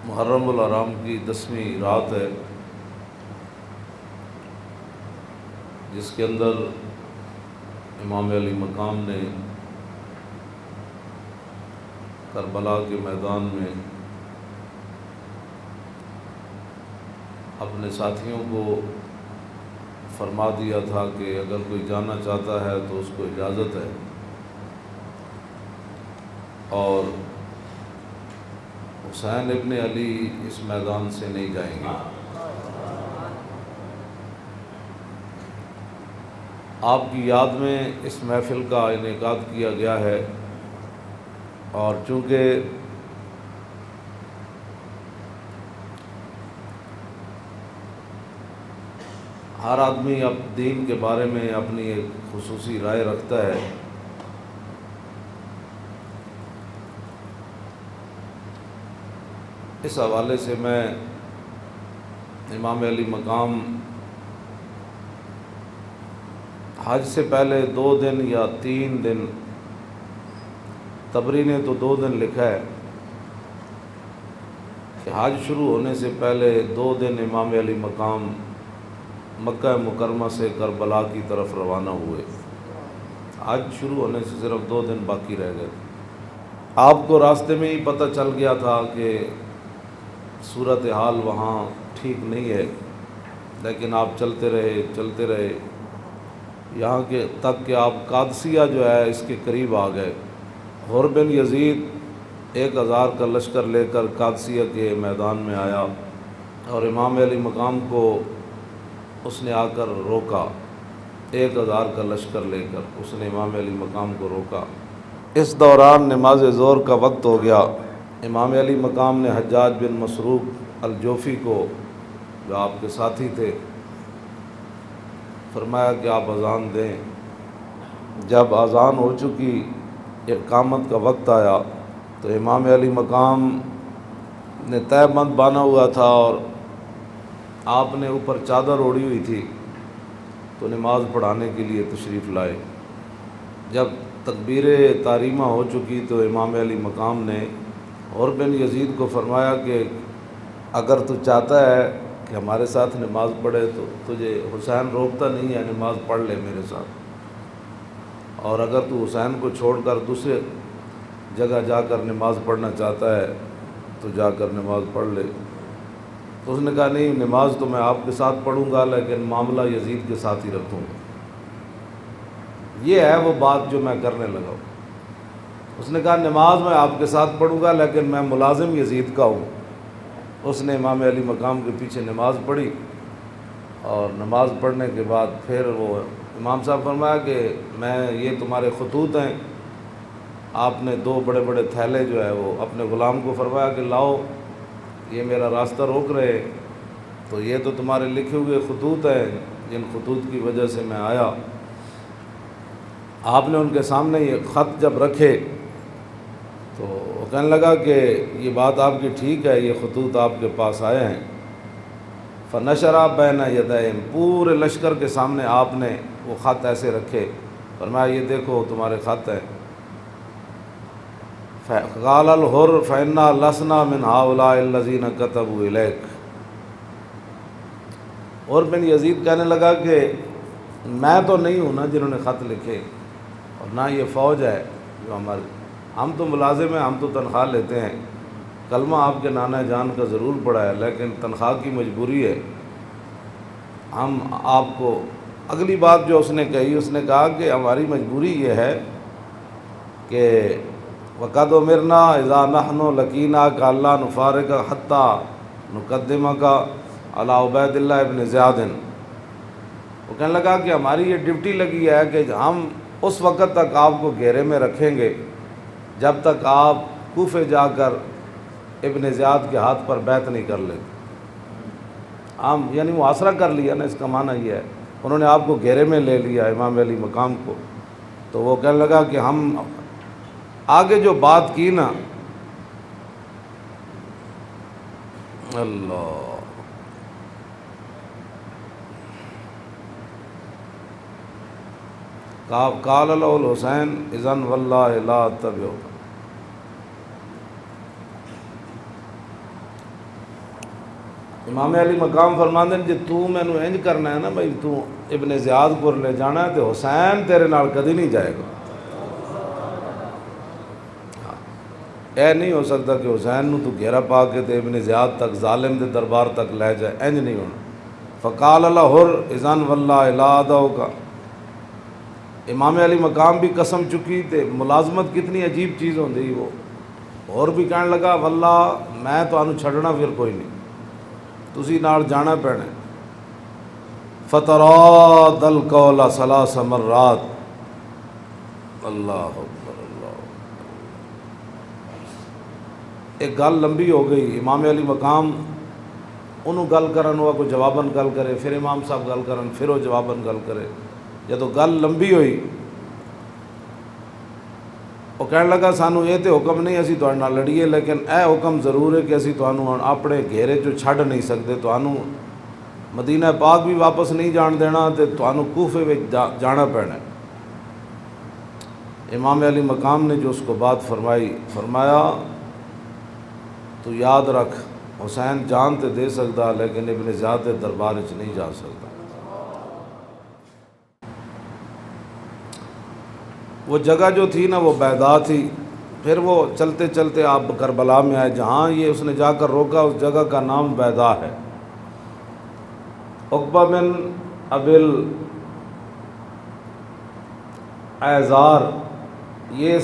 محرم الحرام کی 10ویں رات ہے، جس کے اندر امام علی مقام نے کربلا کے میدان میں اپنے ساتھیوں کو فرما دیا تھا کہ اگر کوئی جانا چاہتا ہے تو اس کو اجازت ہے، اور حسین ابن علی اس میدان سے نہیں جائیں گے۔ آپ کی یاد میں اس محفل کا انعقاد کیا گیا ہے، اور چونکہ ہر آدمی اب دین کے بارے میں اپنی ایک خصوصی رائے رکھتا ہے، اس حوالے سے میں امام علی مقام حج سے پہلے 2 دن یا 3 دن، طبری نے تو 2 دن لکھا ہے کہ حج شروع ہونے سے پہلے 2 دن امام علی مقام مکہ مکرمہ سے کربلا کی طرف روانہ ہوئے۔ حج شروع ہونے سے صرف 2 دن باقی رہ گئے۔ آپ کو راستے میں ہی پتہ چل گیا تھا کہ صورتحال وہاں ٹھیک نہیں ہے، لیکن آپ چلتے رہے یہاں کے تک کہ آپ قادسیہ جو ہے اس کے قریب آ گئے۔ حر بن یزید 1000 کا لشکر لے کر قادسیہ کے میدان میں آیا، اور امام علی مقام کو اس نے آ کر روکا۔ 1000 کا لشکر لے کر اس نے امام علی مقام کو روکا۔ اس دوران نماز ظہر کا وقت ہو گیا۔ امام علی مقام نے حجاج بن مسروق الجوفی کو، جو آپ کے ساتھی تھے، فرمایا کہ آپ اذان دیں۔ جب اذان ہو چکی، اقامت کا وقت آیا، تو امام علی مقام نے تہہ بند باندھا ہوا تھا اور آپ نے اوپر چادر اوڑھی ہوئی تھی، تو نماز پڑھانے کے لیے تشریف لائے۔ جب تکبیر تحریمہ ہو چکی تو امام علی مقام نے حر بن یزید کو فرمایا کہ اگر تو چاہتا ہے کہ ہمارے ساتھ نماز پڑھے تو تجھے حسین روکتا نہیں ہے، نماز پڑھ لے میرے ساتھ، اور اگر تو حسین کو چھوڑ کر دوسرے جگہ جا کر نماز پڑھنا چاہتا ہے تو جا کر نماز پڑھ لے۔ تو اس نے کہا نہیں، نماز تو میں آپ کے ساتھ پڑھوں گا، لیکن معاملہ یزید کے ساتھ ہی رکھوں گا۔ یہ ہے وہ بات جو میں کرنے لگا ہوں۔ اس نے کہا نماز میں آپ کے ساتھ پڑھوں گا، لیکن میں ملازم یزید کا ہوں۔ اس نے امام علی مقام کے پیچھے نماز پڑھی، اور نماز پڑھنے کے بعد پھر وہ امام صاحب فرمایا کہ یہ تمہارے خطوط ہیں۔ آپ نے 2 بڑے بڑے تھیلے جو ہے وہ اپنے غلام کو فرمایا کہ لاؤ، یہ میرا راستہ روک رہے، تو یہ تو تمہارے لکھے ہوئے خطوط ہیں، جن خطوط کی وجہ سے میں آیا۔ آپ نے ان کے سامنے یہ خط جب رکھے تو وہ کہنے لگا کہ یہ بات آپ کی ٹھیک ہے، یہ خطوط آپ کے پاس آئے ہیں۔ فنشرا بین یدیہم، پورے لشکر کے سامنے آپ نے وہ خط ایسے رکھے، فرمایا یہ دیکھو تمہارے خط ہیں۔ قال الحر فإنا لسنا من هؤلاء الذين كتبوا إليك۔ حر بن یزید کہنے لگا کہ میں تو نہیں ہوں نا جنہوں نے خط لکھے، اور نہ یہ فوج ہے جو ہم تو ملازم ہیں، ہم تو تنخواہ لیتے ہیں، کلمہ آپ کے نانا جان کا ضرور پڑا ہے، لیکن تنخواہ کی مجبوری ہے۔ ہم آپ کو اگلی بات جو اس نے کہی، اس نے کہا کہ ہماری مجبوری یہ ہے کہ وَقَدْ أُمِرْنَا إِذَا نَحْنُ لَقِينَاكَ أَلَّا نُفَارِقَكَ حَتَّى نُقَدِّمَكَ عَلَىٰ عُبَيْدِ اللَّهِ بْنِ زِيَادٍ۔ وہ کہنے لگا کہ ہماری یہ ڈیوٹی لگی ہے کہ ہم اس وقت تک آپ کو گھیرے میں رکھیں گے جب تک آپ کوفے جا کر ابن زیاد کے ہاتھ پر بیعت نہیں کر لیتے۔ ہم یعنی محاصرہ کر لیا نا، اس کا معنی یہ ہے انہوں نے آپ کو گھیرے میں لے لیا، امام علی مقام کو۔ تو وہ کہنے لگا کہ ہم آگے جو بات کی نا، اللہ قال له الحسین اذن واللہ لا اتبعک۔ امام علی مقام فرماندے جے تو مینوں انج کرنا ہے نا بھائی تو ابن زیاد کو لے جانا ہے تو حسین تیرے نال کدی نہیں جائے گا. اے نہیں ہو سکتا کہ حسین نو تو گھیرا پا کے تے ابن زیاد تک ظالم دے دربار تک لے جائے، انج نہیں ہونا. فقال الحر اذن واللہ لا ادعوک. امام علی مقام بھی قسم چکی تے ملازمت کتنی عجیب چیز ہوندی. وہ اور بھی کہنے لگا واللہ میں تانوں چھڈنا پھر کوئی نہیں، تسی نال جانا پینا. فتراد القول ثلاث مرات. اللہ اکبر اللہ. ایک گل لمبی ہو گئی. امام علی مقام انہوں گل کرن ہوا کوئی جواباً گل کرے، پھر امام صاحب گل کرن پھر وہ جواباً گل کرے. جدو گل لمبی ہوئی وہ کہنے لگا سانو یہ تو حکم نہیں اسی تہاڈے نال لڑیے، لیکن اے حکم ضرور ہے کہ اسی تانوں ہن اپنے گھیرے چوں چھڈ نہیں سکتے، تانوں مدینہ پاک بھی واپس نہیں جان دینا تے تانوں کوفے وچ جانا پینا. امام علی مقام نے جو اس کو بات فرمائی، فرمایا تو یاد رکھ حسین جان تے دے سکتا لیکن ابن زیاد دربار وچ نہیں جا سکتا. وہ جگہ جو تھی نا وہ بیضا تھی. پھر وہ چلتے چلتے آپ کربلا میں آئے، جہاں یہ اس نے جا کر روکا اس جگہ کا نام بیضا ہے. عقبہ بن ابل ایزار یہ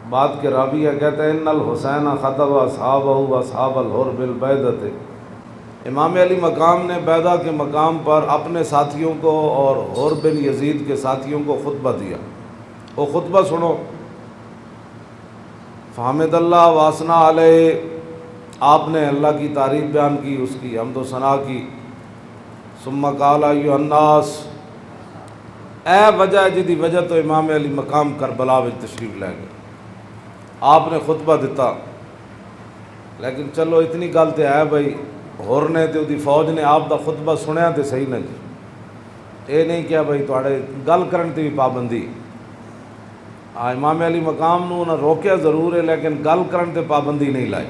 بات کے راوی ہے، کہتے ہیں ان الحسین خطب اصحابہ و اصحاب الحر بالبیضۃ. امام علی مقام نے بیضا کے مقام پر اپنے ساتھیوں کو اور حر بن یزید کے ساتھیوں کو خطبہ دیا. وہ خطبہ سنو. فحمد اللہ واسنا علیہ، آپ نے اللہ کی تعریف بیان کی، اس کی حمد و ثنا کی. ثم قال ایھا الناس، اے وجہ جدی وجہ تو امام علی مقام کربلا وچ تشریف لے گئے. آپ نے خطبہ دیتا، لیکن چلو اتنی گل تے ہے بھائی ہور نے تے دی فوج نے آپ دا خطبہ سنیا تے صحیح نہ جی. اے نہیں کیا بھائی تواڈے گل کرن تے بھی پابندی. امام علی مقام نو انہاں روکیا ضرور ہے لیکن گل کرن تے پابندی نہیں لائی.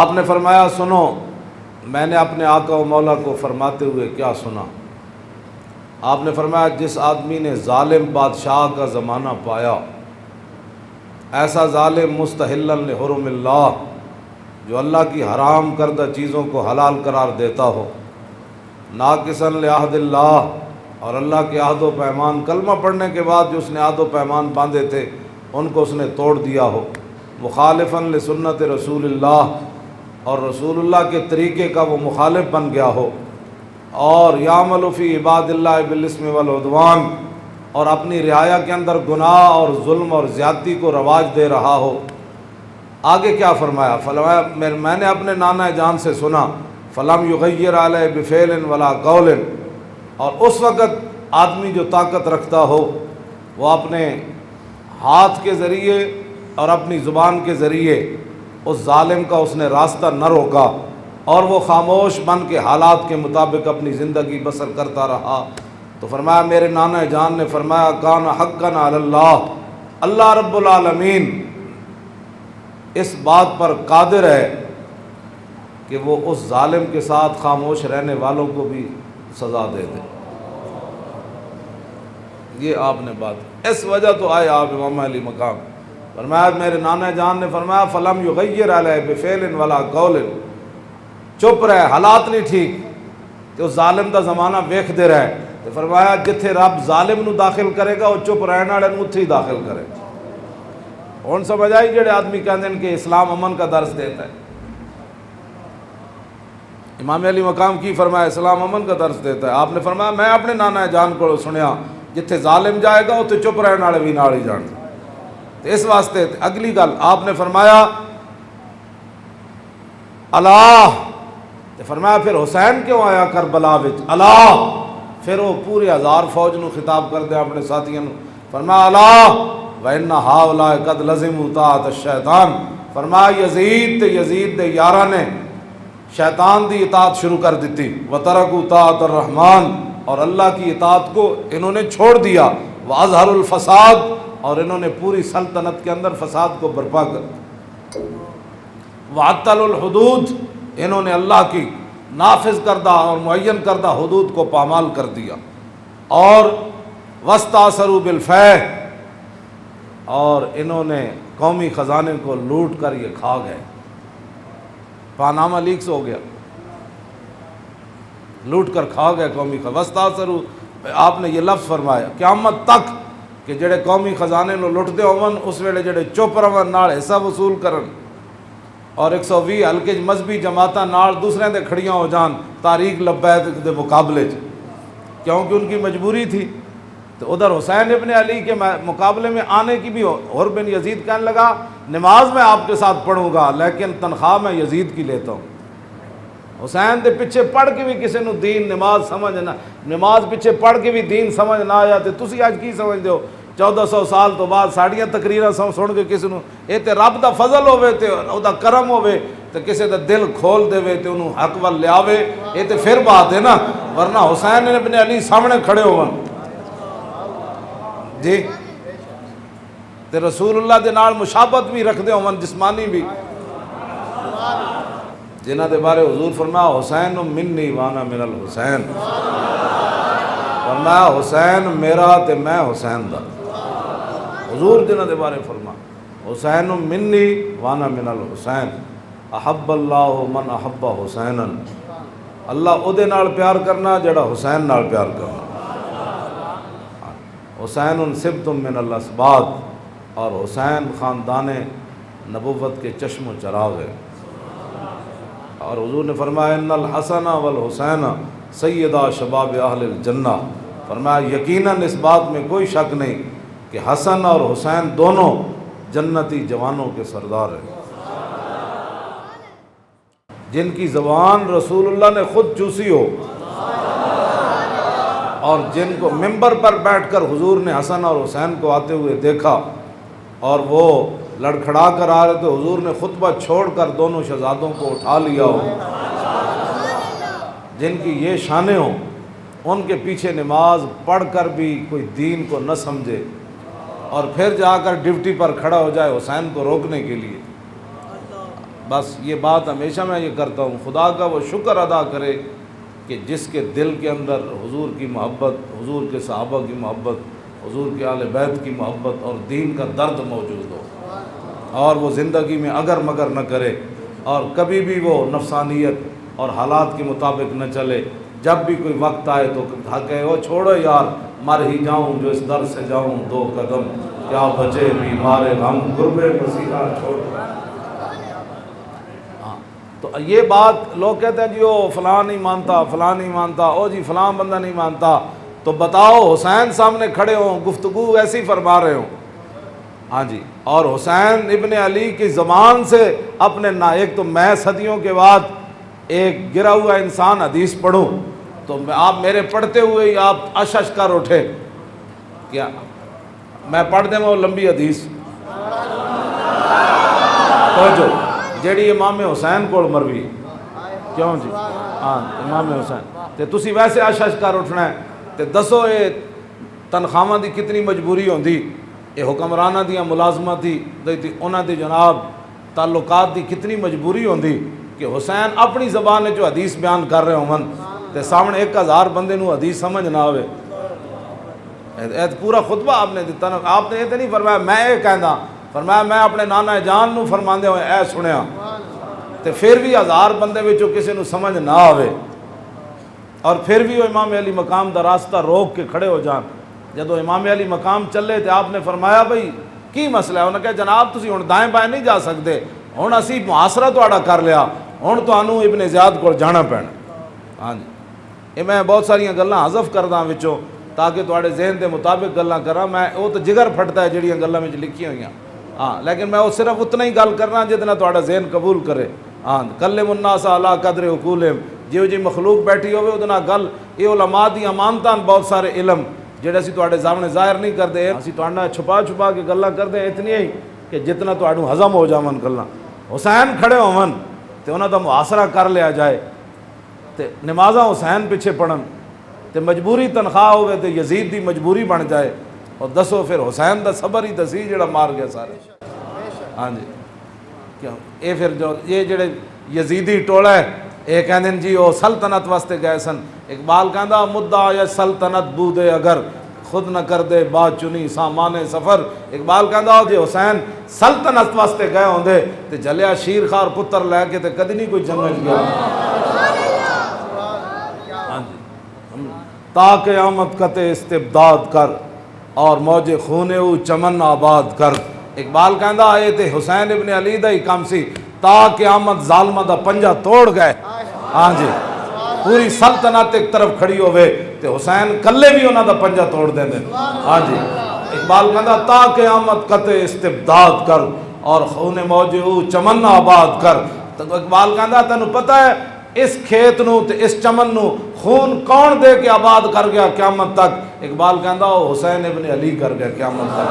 آپ نے فرمایا سنو، میں نے اپنے آقا و مولا کو فرماتے ہوئے کیا سنا. آپ نے فرمایا جس آدمی نے ظالم بادشاہ کا زمانہ پایا، ایسا ظالم مستحلا لحرم اللہ، جو اللہ کی حرام کردہ چیزوں کو حلال قرار دیتا ہو، ناقصا لعہد اللہ، اور اللہ کے عہد و پیمان کلمہ پڑھنے کے بعد جو اس نے عہد و پیمان باندھے تھے ان کو اس نے توڑ دیا ہو، مخالفا لسنت رسول اللہ، اور رسول اللہ کے طریقے کا وہ مخالف بن گیا ہو، اور یعمل فی عباد اللہ بالاسم والعدوان، اور اپنی رعایا کے اندر گناہ اور ظلم اور زیادتی کو رواج دے رہا ہو. آگے کیا فرمایا؟ فرمایا میں نے اپنے نانا جان سے سنا، فلم یغیر علیہ بفعل ولا قول، اور اس وقت آدمی جو طاقت رکھتا ہو وہ اپنے ہاتھ کے ذریعے اور اپنی زبان کے ذریعے اس ظالم کا اس نے راستہ نہ روکا، اور وہ خاموش بن کے حالات کے مطابق اپنی زندگی بسر کرتا رہا. تو فرمایا میرے نانا جان نے فرمایا کان حقا علی اللہ، اللہ رب العالمین اس بات پر قادر ہے کہ وہ اس ظالم کے ساتھ خاموش رہنے والوں کو بھی سزا دے دے. یہ آپ نے بات، اس وجہ تو آئے آپ امام علی مقام. فرمایا میرے نانا جان نے فرمایا فلم یغیر علیہ بفعل ولا قول، چپ رہے، حالات نہیں ٹھیک کہ اس ظالم دا زمانہ ویکھ دے رہے. تو فرمایا جتھے رب ظالم نو داخل کرے گا وہ چپ رہنے والے نو اتھے ہی داخل کرے. ہن سمجھ آئی جڑے آدمی کہندے ہیں کہ اسلام امن کا درس دیتا ہے. امام علی مقام کی فرمایا اسلام امن کا درس دیتا ہے. آپ نے فرمایا میں اپنے نانا جان کو سنیا جتھے ظالم جائے گا اتھے چپ رہنے والے بھی نال ہی جان. تو اس واسطے اگلی گل آپ نے فرمایا اللہ، فرمایا پھر حسین کیوں آیا کربلا وچ اللہ. پھر وہ پورے 1000 فوج نو خطاب کر دیا اپنے ساتھیوں نو، فرمایا اللہ وَإِنَّ هَؤُلَاءِ قَدْ لَزِمُوا طَاعَةَ الشَّيْطَانِ. فرمایا یزید دے یاراں نے شیطان دی اطاعت شروع کر دیتی، وَتَرَكُوا طَاعَةَ الرَّحْمَانِ، اور اللہ کی اطاعت کو انہوں نے چھوڑ دیا، وَأَظْهَرُوا الْفَسَادِ، اور انہوں نے پوری سلطنت کے اندر فساد کو برپا کر. وعطل الحدود، انہوں نے اللہ کی نافذ کردہ اور معین کردہ حدود کو پامال کر دیا، اور واستاثروا بالفیح، اور انہوں نے قومی خزانے کو لوٹ کر یہ کھا گئے۔ پاناما لیکس ہو گیا، لوٹ کر کھا گئے قومی خزانے۔ واستاثروا، آپ نے یہ لفظ فرمایا قیامت تک کہ جڑے قومی خزانے نو لٹتے ہون اس ویلے جڑے چپ رہن نال حصہ وصول کرن، اور 120 ہلکے مذہبی جماعتاں نال دوسرے دے کھڑیاں ہو جان تاریخ لبیک دے مقابلے چ، کیونکہ ان کی مجبوری تھی۔ تو ادھر حسین ابن علی کے مقابلے میں آنے کی بھی حر بن یزید کہنے لگا نماز میں آپ کے ساتھ پڑھوں گا لیکن تنخواہ میں یزید کی لیتا ہوں۔ حسین دے پیچھے پڑھ کے بھی کسی نو دین نماز سمجھ نہ، نماز پیچھے پڑھ کے بھی دین سمجھ نہ آیا تے تسی اج کی سمجھ دیو 1400 سال تو بعد ساڑیاں تقریراں سن کے کسی نو اے تے رب دا فضل ہوے تے او دا کرم ہوے تے کسی دا دل کھول دے تے انہوں حق ول لیاوے، اے تے پھر بات ہے نا، ورنہ حسین ابن علی سامنے کھڑے ہون جی تے رسول اللہ دے نال مشابہت بھی رکھ دے ہون جسمانی بھی، جنہ دے بارے حضور فرمایا حسین منی وانا من الحسین، فرمایا حسین میرا تے میں حسین دا، حضور جنہ دے بارے فرما حسین منی وانا من الحسین، احب اللہ من احب حسینا، اللہ او دے نال پیار کرنا جڑا حسین نال پیار کرنا۔ حسین سبت من الاسباط، اور حسین خاندان نبوت کے چشم و چراغ ہے، اور حضور نے فرمایا ان الحسن والحسین سیدہ شباب اہل الجنہ، فرمایا یقیناً اس بات میں کوئی شک نہیں کہ حسن اور حسین دونوں جنتی جوانوں کے سردار ہیں، جن کی زبان رسول اللہ نے خود چوسی ہو، اور جن کو ممبر پر بیٹھ کر حضور نے حسن اور حسین کو آتے ہوئے دیکھا اور وہ لڑکھڑا کر آ رہے تو حضور نے خطبہ چھوڑ کر دونوں شہزادوں کو اٹھا لیا ہو، جن کی یہ شانیں ہوں، ان کے پیچھے نماز پڑھ کر بھی کوئی دین کو نہ سمجھے اور پھر جا کر ڈیوٹی پر کھڑا ہو جائے حسین کو روکنے کے لیے۔ بس یہ بات ہمیشہ میں یہ کرتا ہوں، خدا کا وہ شکر ادا کرے کہ جس کے دل کے اندر حضور کی محبت، حضور کے صحابہ کی محبت، حضور کے اہل بیت کی محبت اور دین کا درد موجود ہو، اور وہ زندگی میں اگر مگر نہ کرے اور کبھی بھی وہ نفسانیت اور حالات کے مطابق نہ چلے، جب بھی کوئی وقت آئے تو کہے وہ چھوڑو یار مر ہی جاؤں جو اس در سے جاؤں 2 قدم، کیا بچے بیمار غم قرب مسیحا چھوڑ۔ تو یہ بات لوگ کہتے ہیں جی وہ فلاں نہیں مانتا، فلاں نہیں مانتا، او جی فلاں بندہ نہیں مانتا، تو بتاؤ حسین سامنے کھڑے ہوں گفتگو ایسی فرما رہے ہوں، ہاں جی، اور حسین ابن علی کی زبان سے اپنے ایک تو میں صدیوں کے بعد ایک گرا ہوا انسان حدیث پڑھوں تو آپ میرے پڑھتے ہوئے ہی آپ اشش کر اٹھے، کیا میں پڑھ دیں وہ لمبی حدیث توجہ جیڑی امام حسین کو مروی، کیوں جی ہاں امام حسین تے تسی ویسے اشش کر اٹھنا ہے تے دسو یہ تنخواہ دی کتنی مجبوری ہوندی، یہ حکمرانہ دیاں ملازمت دی انہاں دی جناب تعلقات دی کتنی مجبوری ہوندی کہ حسین اپنی زبان جو حدیث بیان کر رہے ہوں تے سامنے 1000 بندے نو حدیث سمجھ نہ آوے۔ پورا خطبہ آپ نے دیتا نا، آپ نے یہ تو نہیں فرمایا میں یہ کہندا، فرمایا میں اپنے نانا جان نو فرماندے ہوئے اے سنیا، تے پھر بھی 1000 بندے وچوں کسی نو سمجھ نہ آوے اور پھر بھی وہ امام علی مقام دا راستہ روک کے کھڑے ہو جان۔ جدو امام علی مقام چلے تے آپ نے فرمایا بھئی کی مسئلہ ہے؟ انہوں نے کہا جناب تسی ہن دائیں بائیں نہیں جا سکتے، ہن اسی محاصرہ تہاڈا کر لیا، ہن تانوں ابن زیاد کو جانا پینا۔ ہاں جی، یہ میں بہت ساریاں گلاں حذف کردا وچوں تاکہ تواڈے ذہن دے مطابق گلاں کراں، میں وہ تو جگر پھٹتا ہے جڑیاں گلاں وچ لکھی ہوئیاں، ہاں لیکن میں وہ صرف اتنا ہی گل کرنا جتنا تہاڈا ذہن قبول کرے۔ ہاں کلم الناس علی قدر عقولہم، جیو جی مخلوق بیٹھی ہوئے ادنا گل، یہ علماء دی امانتاں بہت سارے علم جڑے اسی تواڈے سامنے ظاہر نہیں کردے، اسی تواڈے چھپا چھپا کے گلاں کردے اتنی ہی کہ جتنا تواڈوں ہضم ہو جاون گلاں۔ حسین کھڑے ہون تے انہاں دا محاصرہ کر لیا جائے تے نمازاں حسین پیچھے پڑھن تے مجبوری تنخواہ ہوئے تے یزید دی مجبوری بن جائے، اور دسو پھر حسین دا صبر ہی دسی جڑا مار گیا سارے۔ ہاں جی کیوں یہ پھر جو یہ جڑے یزیدی ٹولا ہے یہ کہندے جی وہ سلطنت واسطے گئے سن. اقبال کہندا مدعا یا سلطنت بودے اگر خود نہ کر دے بات چنی سامان سفر. اقبال کہندا جی حسین سلطنت واسطے گئے ہوندے تے جلیا شیر خار پتر لے کے تے کدی نہیں کوئی جنگ وچ گیا. ہاں جی تا قیامت قطع استبداد کر اور موج خون او چمن آباد کر. اقبال کہندا اے تے حسین ابن علی دا ہی کام سی تا قیامت ظالمہ دا پنجا توڑ گئے. ہاں جی پوری سلطنت ایک طرف کھڑی ہوئے تے حسین کلے بھی انہاں دا پنجا توڑ دیں دے. ہاں جی اقبال کہندا تا قیامت قطع استبداد کر اور خون موج او چمن آباد کر. تو اقبال کہندا تینوں پتہ ہے اس کھیت نو تے اس چمن نو خون کون دے کے آباد کر گیا قیامت تک؟ اقبال کہندا وہ حسین ابن علی کر گیا قیامت تک.